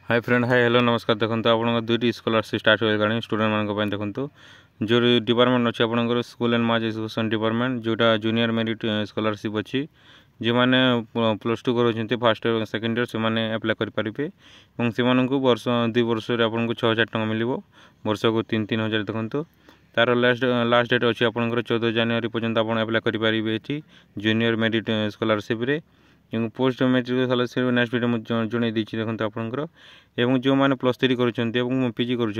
Hi friend hi hello नमस्कार। देखो आप दुईटी स्कॉलरशिप स्टार्ट हो गला स्टूडेंट मान देखो जो डिपार्टमेंट अच्छे आप school and mass education department जोटा जूनियर मेरिट स्कॉलरशिप अच्छी जो मैंने प्लस टू कर फास्ट इयर सेकेंड इयर से अप्लाई करेंगे और से वर्ष 2 वर्ष आपको 6,000 टका मिल वर्ष को 3,000 देखो तार लास्ट डेट अच्छी आप 14 जनवरी पर्यंत आप अप्लाई करेंगे ये जूनियर मेरिट स्कॉलरशिप रे post matric scholarship next video मुझे जन देखिए देखो आपंकर एवं जो मैंने प्लस 3 कर पीजी कर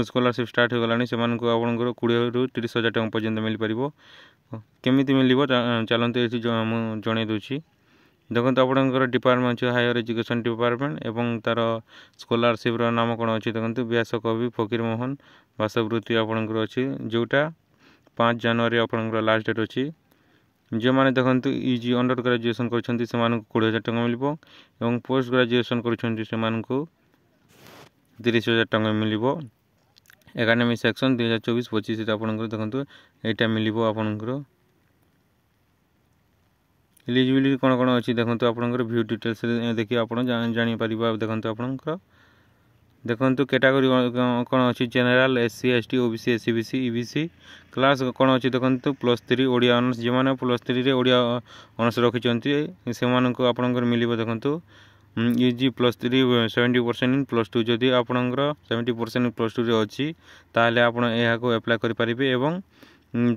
स्कॉलरशिप स्टार्ट हो गला से आपंकर 20,000 ରୁ 30,000 टका पर्यंत मिल पार केमी मिल चलते ये जन दूसरी देखो आपंकर डिपार्टमेंट अच्छे हायर एजुकेशन डिपार्टमेंट एवं तार स्कॉलरशिप नाम कौन अच्छी देखो व्यासकवि फकीर मोहन बासवृत्ति आपंकर अच्छी जोटा 5 जनवरी आपंकर लास्ट डेट अच्छी जो मैंने देखो इजी अंडर ग्रेजुएशन कर 20,000 टका मिल पोस्ट ग्रेजुएशन कर 30,000 टका मिल एकाडेमिक सेक्शन 2024-25 आपंकर देखो यहाँ मिल आपंकर एलिजिबिलिटी कौन कौन अच्छी देखो आपंकर व्यू डिटेल्स देखिए आप जापर देखो आपंकर देखो कैटेगरी कौन अच्छी general SC ST OBC SC BC EBC class कौन अच्छी देखो प्लस 3 ओडिया ऑनर्स जो मैंने प्लस 3 ओडिया ऑनर्स रखिंट से आपंकर मिल देखो इजी प्लस 3 70% इन प्लस 2 जदि आपंकर 70% प्लस 2 अच्छी ताहले आप एप्लाई करेंगे और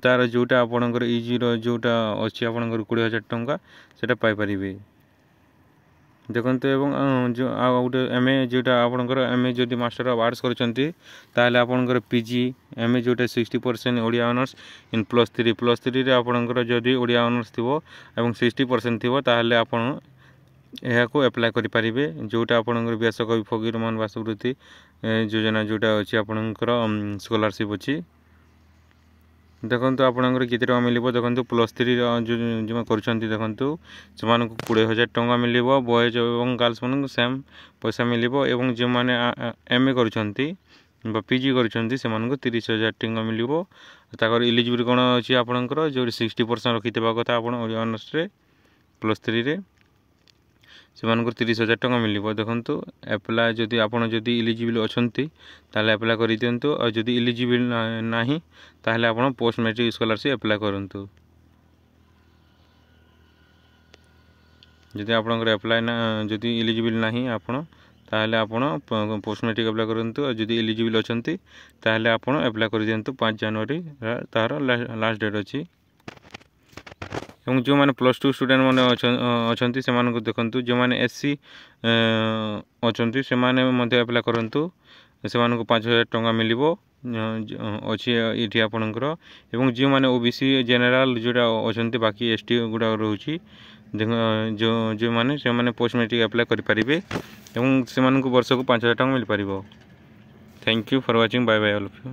तार जोटा आपंकर इजी जोटा अच्छी आपंकर 20,000 टका से पाइपर देखो जो गोटे एम ए जोटा आपंकर एम ए जो मास्टर ऑफ आर्ट्स कर पीजी एम ए जोटा 60% ओडिया ऑनर्स इन प्लस 3 आपंकर जदि ओडिया ऑनर्स थी और 60% थी ताहले आपन यहाँ एप्लाई करेंगे जोटा आपंकर व्यासकवि फकीर मोहन बासवृत्ति योजना जोटा अच्छी आपंकर स्कॉलरशिप अच्छी देखो आपंकर केते टका मिल देखो प्लस 3 जो कर देखो से 20,000 टका मिल बॉयज और गर्ल्स मन सेम पैसा मिल और जो मैंने एम ए कर पीजी कर 30,000 टका मिल इलिजिबिलिटी कौन अच्छी आपंकर जो 60% रखी कथा आप ऑनर्स प्लस 3 से 30,000 टका मिल देखो एप्लाई जदि आप इलिजिबल अच्छा ताले एप्लाई कर दिंतु और जदि इलिजिबल ना ताहले आप पोस्ट मैट्रिक स्कॉलरशिप एप्लाई करूँ जदि आपंकर एप्लाई ना जदि इलिजिबल ना आपड़ ताहले आप पोस्ट मैट्रिक एप्लाई करूँ और जदि इलिजिबल अच्छा ताहले आप एप्लाई कर दिंतु 5 जनवरी तार लास्ट डेट अच्छी जो मैंने प्लस 2 स्टूडेंट मैंने अच्छा से देखु जो मैंने एससी अच्छा से एप्लाई करूँ से 5,000 टका मिल अच्छी ये आपंकर और जो मैंने ओबीसी जनरल जोटा अच्छा बाकी एसटी गुड़ा रोचे जो मैंने पोस्ट मैट्रिक एप्लाई करेंगे और से वर्ष को 5,000 टका मिल पार। Thank you for watching bye bye all of you.